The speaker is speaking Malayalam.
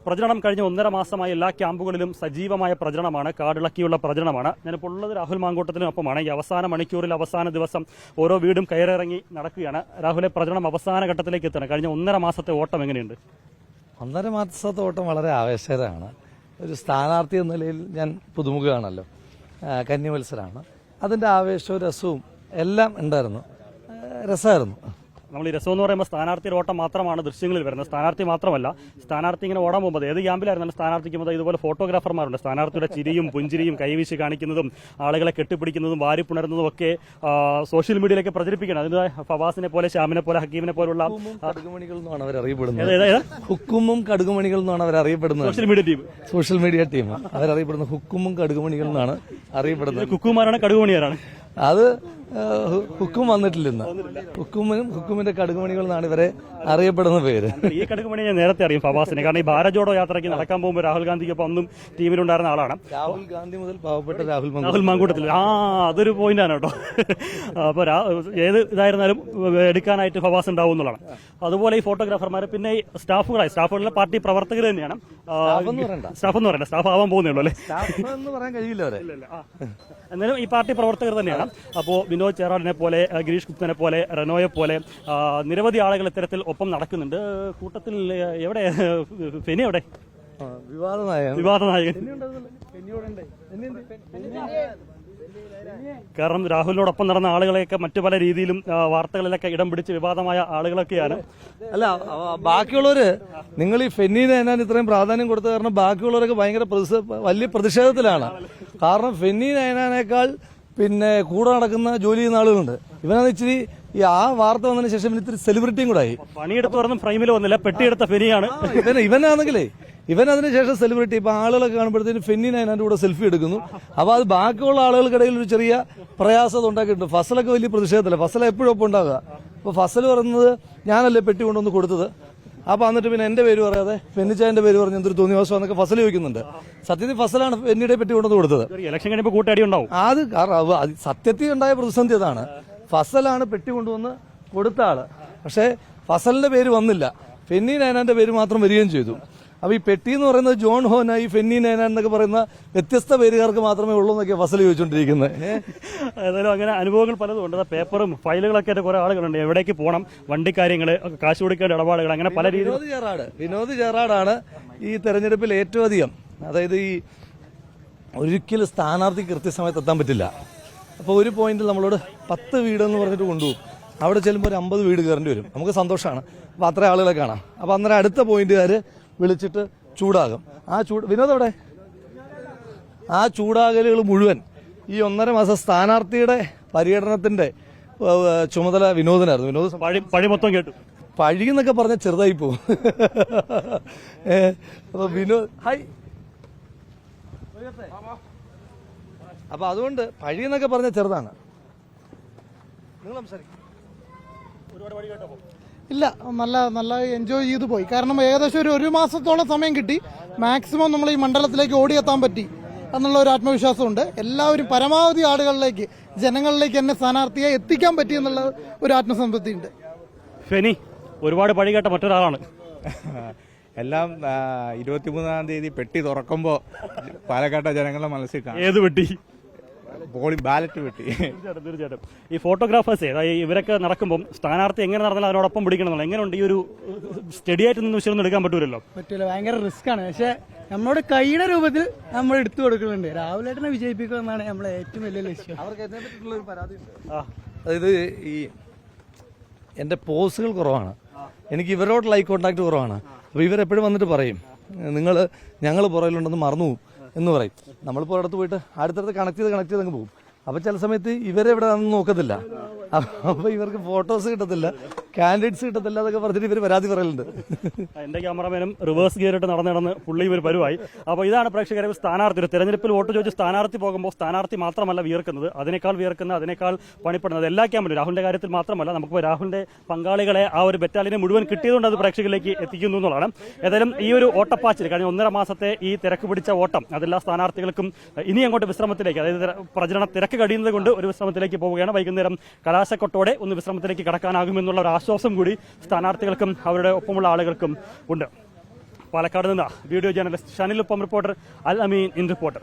പ്രചരണം കഴിഞ്ഞ 1.5 മാസമായി എല്ലാ ക്യാമ്പുകളിലും സജീവമായ പ്രചരണമാണ്, കാടിളക്കിയുള്ള പ്രചരണമാണ്. ഞാനിപ്പോൾ ഉള്ളത് രാഹുൽ മാങ്കൂട്ടത്തിനൊപ്പമാണ്. ഈ അവസാന മണിക്കൂറിൽ അവസാന ദിവസം ഓരോ വീടും കയറിറങ്ങി നടക്കുകയാണ്. രാഹുലെ, പ്രചരണം അവസാന ഘട്ടത്തിലേക്ക് എത്തണം. കഴിഞ്ഞ 1.5 മാസത്തെ ഓട്ടം എങ്ങനെയുണ്ട്? 1.5 മാസത്തെ ഓട്ടം വളരെ ആവേശകരമാണ്. ഒരു സ്ഥാനാർത്ഥി എന്ന നിലയിൽ ഞാൻ പുതുമുഖമാണല്ലോ, കന്നി മത്സരമാണ്. അതിൻ്റെ ആവേശവും രസവും എല്ലാം ഉണ്ടായിരുന്നു, രസമായിരുന്നു. നമ്മൾ ഈ രസം എന്ന് പറയുമ്പോൾ സ്ഥാനാർത്ഥിയുടെ ഓട്ടം മാത്രമാണ് ദൃശ്യങ്ങളിൽ വരുന്നത്. സ്ഥാനാർത്ഥി മാത്രമല്ല, സ്ഥാനാർത്ഥി ഇങ്ങനെ ഓടാൻ പോകുമ്പോൾ ഏത് ക്യാമ്പിലായിരുന്നാലും സ്ഥാനാർത്ഥിക്ക് മുതൽ ഇതുപോലെ ഫോട്ടോഗ്രാഫർമാരുണ്ട്. സ്ഥാനാർത്ഥിയുടെ ചിരിയും പുഞ്ചിരിയും കൈവീശി കാണിക്കുന്നതും ആളുകളെ കെട്ടിപ്പിടിക്കുന്നതും വാരിപ്പുണരുന്നതും ഒക്കെ സോഷ്യൽ മീഡിയയിലേക്ക് പ്രചരിപ്പിക്കണം. അതിന് ഫവാസിനെ പോലെ, ശ്യാമിനെ പോലെ, ഹക്കീമിനെ പോലുള്ള കടുകുമണികൾ എന്നാണ് അവർ അറിയപ്പെടുന്നത്. ഹുക്കുമും കടുകുമണികൾ എന്നാണ് അവർ അറിയപ്പെടുന്നത്. സോഷ്യൽ മീഡിയ ടീം അവരറിയപ്പെടുന്നത് ഹുക്കുമും കടുകുമണികൾ എന്നാണ് അറിയപ്പെടുന്നത്. കുക്കുമാരാണ് കടുകുമണിയാരാണ്? അത് ഹുക്കും വന്നിട്ടില്ല ഇന്ന്. ഹുക്കുമിന്റെ കടുകുമണികൾ എന്നാണ് ഇവരെ അറിയപ്പെടുന്ന പേര്. ഈ കടുകുമണി ഞാൻ നേരത്തെ അറിയും ഫവാസിനെ, കാരണം ഈ ഭാരത് ജോഡോ യാത്രയ്ക്ക് നടക്കാൻ പോകുമ്പോൾ രാഹുൽ ഗാന്ധിക്കൊപ്പം ഒന്നും ടീമിലുണ്ടായിരുന്ന ആളാണ്. രാഹുൽ ഗാന്ധി മുതൽ പാവപ്പെട്ട രാഹുൽ മാങ്കൂട്ടത്തിൽ. അതൊരു പോയിന്റാണ് കേട്ടോ. അപ്പൊ ഏത് ഇതായിരുന്നാലും എടുക്കാനായിട്ട് ഫവാസ് ഉണ്ടാവും എന്നുള്ളതാണ്. അതുപോലെ ഈ ഫോട്ടോഗ്രാഫർമാർ, പിന്നെ ഈ സ്റ്റാഫുകളിലെ പാർട്ടി പ്രവർത്തകർ തന്നെയാണ്. സ്റ്റാഫ് എന്ന് പറയണ്ട, സ്റ്റാഫ് ആവാൻ പോകുന്നേ ഉള്ളൂ അല്ലേ? പറയാൻ കഴിയില്ല അവരെ. എന്നാലും ഈ പാർട്ടി പ്രവർത്തകർ തന്നെയാണ്. അപ്പോൾ വിനോദ് ചേറാടിനെ പോലെ, ഗിരീഷ് ഗുപ്തനെ പോലെ, റെനോയെ പോലെ നിരവധി ആളുകൾ ഇത്തരത്തിൽ ഒപ്പം നടക്കുന്നുണ്ട്. കൂട്ടത്തിൽ എവിടെ ഫെനി? എവിടെ വിവാദനായകൻ? കാരണം രാഹുലിനോടൊപ്പം നടന്ന ആളുകളെയൊക്കെ മറ്റു പല രീതിയിലും വാർത്തകളിലൊക്കെ ഇടം പിടിച്ച് വിവാദമായ ആളുകളൊക്കെയാണ്. അല്ല, ബാക്കിയുള്ളവര്, നിങ്ങൾ ഈ ഫെന്നീനെ ഇത്രയും പ്രാധാന്യം കൊടുത്ത കാരണം ബാക്കിയുള്ളവരൊക്കെ ഭയങ്കര വലിയ പ്രതിഷേധത്തിലാണ്. കാരണം ഫെന്നി നയനാനേക്കാൾ പിന്നെ കൂടെ നടക്കുന്ന ജോലി ചെയ്യുന്ന ആളുകളുണ്ട്. ഇവനാണ് ഇച്ചിരി ഈ ആ വാർത്ത വന്നതിന് ശേഷം ഇത്തിരി സെലിബ്രിറ്റിയും കൂടെ ആയി. പണിയെടുത്ത് പറഞ്ഞ ഫ്രെയിമിൽ വന്നില്ല, പെട്ടിയെടുത്ത ഫെനിയാണ് ഇവനാണെങ്കിലേ ഇവൻ അതിനുശേഷം സെലിബ്രിറ്റി. ഇപ്പൊ ആളുകളൊക്കെ കാണുമ്പോഴത്തേന് ഫെന്നി നയനാന്റെ കൂടെ സെൽഫി എടുക്കുന്നു. അപ്പൊ അത് ബാക്കിയുള്ള ആളുകൾക്കിടയിൽ ഒരു ചെറിയ പ്രയാസം ഉണ്ടാക്കിയിട്ടുണ്ട്. ഫസലൊക്കെ വലിയ പ്രതിഷേധത്തില്ല. ഫസൽ എപ്പോഴും ഒപ്പം ഉണ്ടാകുക. അപ്പൊ ഫസൽ പറയുന്നത് ഞാനല്ലേ പെട്ടി കൊണ്ടുവന്ന് കൊടുത്തത്. അപ്പൊ എന്നിട്ട് പിന്നെ എന്റെ പേര് പറയാതെ ഫെന്നിച്ചായന്റെ പേര് പറഞ്ഞ് എന്തൊരു തോന്നിവാസം എന്നൊക്കെ ഫസൽ ചോദിക്കുന്നുണ്ട്. സത്യത്തിൽ ഫസലാണ് ഫെന്നിയുടെ പെട്ടി കൊണ്ടുവന്ന് കൊടുത്തത്. ഇലക്ഷൻ കഴിയുമ്പോൾ കൂട്ടടി ഉണ്ടാവും. അത് സത്യത്തിൽ ഉണ്ടായ പ്രതിസന്ധി അതാണ്. ഫസലാണ് പെട്ടി കൊണ്ടുവന്ന് കൊടുത്ത ആള്. പക്ഷെ ഫസലിന്റെ പേര് വന്നില്ല, ഫെന്നി നയനാന്റെ പേര് മാത്രം വരികയും ചെയ്തു. അപ്പൊ ഈ പെട്ടി എന്ന് പറയുന്നത് ജോൺ ഹോന, ഈ ഫെന്നി നയനാൻ എന്നൊക്കെ പറയുന്ന വ്യത്യസ്ത പേരുകാർക്ക് മാത്രമേ ഉള്ളൂ എന്നൊക്കെ ഫസൽ ചോദിച്ചുകൊണ്ടിരിക്കുന്നത്. ഏതായാലും അങ്ങനെ അനുഭവങ്ങൾ പലതും ഉണ്ട്. പേപ്പറും ഫയലുകളൊക്കെ ആയിട്ട് കുറെ ആളുകളുണ്ട്. എവിടേക്ക് പോകണം, വണ്ടി കാര്യങ്ങള്, കാശ് കൊടുക്കേണ്ട ഇടപാടുകൾ, അങ്ങനെ പല രീതിയിൽ. വിനോദ് ചേറാടാണ് ഈ തെരഞ്ഞെടുപ്പിൽ ഏറ്റവും അധികം, അതായത് ഈ ഒരിക്കലും സ്ഥാനാർത്ഥി കൃത്യസമയത്ത് എത്താൻ പറ്റില്ല. അപ്പോൾ ഒരു പോയിന്റിൽ നമ്മളോട് 10 വീടെന്ന് പറഞ്ഞിട്ട് കൊണ്ടുപോകും. അവിടെ ചെല്ലുമ്പോൾ ഒരു 50 വീട് കയറേണ്ടി വരും. നമുക്ക് സന്തോഷമാണ്, അപ്പോൾ അത്ര ആളുകളെ കാണാം. അപ്പോൾ അന്നേരം അടുത്ത പോയിന്റുകാർ വിളിച്ചിട്ട് ചൂടാകും. വിനോദ് എവിടെ? ആ ചൂടാകലുകൾ മുഴുവൻ ഈ 1.5 മാസം സ്ഥാനാർത്ഥിയുടെ പര്യടനത്തിന്റെ ചുമതല വിനോദിനായിരുന്നു. വിനോദ് പഴി മൊത്തം കേട്ടു. പഴി എന്നൊക്കെ പറഞ്ഞാൽ ചെറുതായി പോകും. അപ്പൊ വിനോദ് അപ്പൊ അതുകൊണ്ട് പഴി എന്നൊക്കെ പറഞ്ഞാൽ ചെറുതാണ്. നിങ്ങൾ സംസാരിക്കും. ഇല്ല, നല്ല എൻജോയ് ചെയ്തു പോയി. കാരണം ഏകദേശം ഒരു മാസത്തോളം സമയം കിട്ടി. മാക്സിമം നമ്മൾ ഈ മണ്ഡലത്തിലേക്ക് ഓടിയെത്താൻ പറ്റി എന്നുള്ള ഒരു ആത്മവിശ്വാസമുണ്ട്. എല്ലാവരും പരമാവധി ആളുകളിലേക്ക്, ജനങ്ങളിലേക്ക് എന്നെ സ്ഥാനാർത്ഥിയെ എത്തിക്കാൻ പറ്റി എന്നുള്ള ഒരു ആത്മസംതൃപ്തി ഉണ്ട്. ഫെനി ഒരുപാട് പഴി കേട്ട മറ്റൊരാളാണ്. എല്ലാം 23-ാം തീയതി പെട്ടി തുറക്കുമ്പോൾ പാലക്കാട്ടെ ജനങ്ങളുടെ മനസ്സിൽ കാണും. ഏത് പെട്ടി? ബാലറ്റ് പെട്ടി. തീർച്ചയായിട്ടും ഈ ഫോട്ടോഗ്രാഫേഴ്സ് ഇവരൊക്കെ നടക്കുമ്പോൾ സ്ഥാനാർത്ഥി എങ്ങനെ നടന്നാലും അതിനോടൊപ്പം പിടിക്കണം. എങ്ങനെയുണ്ട് ഈ ഒരു സ്റ്റഡി ആയിട്ട് നിന്ന് വിഷയം എടുക്കാൻ പറ്റൂലല്ലോ? പറ്റില്ല, ഭയങ്കര റിസ്ക് ആണ്. പക്ഷെ നമ്മുടെ കൈയുടെ രൂപത്തിൽ നമ്മൾ എടുത്തു കൊടുക്കുന്നുണ്ട്. രാഹുലേട്ടനെ വിജയിപ്പിക്കുക എന്നാണ് നമ്മളെ ഏറ്റവും വലിയ ലക്ഷ്യം. അവർക്ക് അതിനെ പറ്റിയിട്ടുള്ള ഒരു പരാതി ഉണ്ട്. അതായത് ഈ എന്റെ പോസുകൾ കുറവാണ്, എനിക്ക് ഇവരോടുള്ള ഐ കോണ്ടാക്ട് കുറവാണ്. അപ്പോൾ ഇവരെപ്പോഴും വന്നിട്ട് പറയും ഞങ്ങൾ പുറകിലുണ്ടെന്ന് മറന്നു എന്ന് പറയും. നമ്മളിപ്പോൾ അടുത്ത് പോയിട്ട് അടുത്തടുത്ത് കണക്ട് ചെയ്ത് അങ്ങ് പോകും. അപ്പോൾ ചില സമയത്ത് ഇവരെവിടെ നോക്കത്തില്ല. അപ്പോൾ ഇവർക്ക് ഫോട്ടോസ് കിട്ടത്തില്ല, കാൻഡിഡേറ്റ്സ് കിട്ടത്തില്ല എന്നൊക്കെ പറഞ്ഞിട്ട് ഇവർ പരാതി പറയലുണ്ട്. എന്റെ ക്യാമറമാനും റിവേഴ്സ് ഗിയറിട്ട് നടന്ന് പുള്ളി ഇവർ പരുവായി. അപ്പോൾ ഇതാണ് പ്രേക്ഷകരെ സ്ഥാനാർത്ഥി. തെരഞ്ഞെടുപ്പിൽ വോട്ട് ചോദിച്ച് സ്ഥാനാർത്ഥി പോകുമ്പോൾ സ്ഥാനാർത്ഥി മാത്രമല്ല വിയർക്കുന്നത്, അതിനേക്കാൾ പണിപ്പെടുന്നത് എല്ലാ ക്യാമ്പിലും. രാഹുലിന്റെ കാര്യത്തിൽ മാത്രമല്ല, നമുക്ക് രാഹുലിന്റെ പങ്കാളികളെ ആ ഒരു ബറ്റാലിയനെ മുഴുവൻ കിട്ടിയതുകൊണ്ട് അത് പ്രേക്ഷകരിലേക്ക് എത്തിക്കുന്നു എന്നുള്ളതാണ്. ഏതായാലും ഈ ഒരു ഓട്ടപ്പാച്ചിൽ കഴിഞ്ഞ 1.5 മാസത്തെ ഈ തിരക്ക് പിടിച്ച ഓട്ടം അതെല്ലാ സ്ഥാനാർത്ഥികൾക്കും ഇനി അങ്ങോട്ട് വിശ്രമത്തിലേക്ക്, അതായത് പ്രചരണ തിരക്ക് കഴിയുന്നത് കൊണ്ട് ഒരു വിശ്രമത്തിലേക്ക് പോവുകയാണ്. വൈകുന്നേരം കലാശക്കൊട്ടോടെ ഒന്ന് വിശ്രമത്തിലേക്ക് കടക്കാനാകുമെന്നുള്ള ഒരു ആശ്വാസം കൂടി സ്ഥാനാർത്ഥികൾക്കും അവരുടെ ഒപ്പമുള്ള ആളുകൾക്കും ഉണ്ട്. പാലക്കാട് നിന്ന് വീഡിയോ ജേർണലിസ്റ്റ് ഷനിലുപ്പം, reporter Al Ameen in reporter.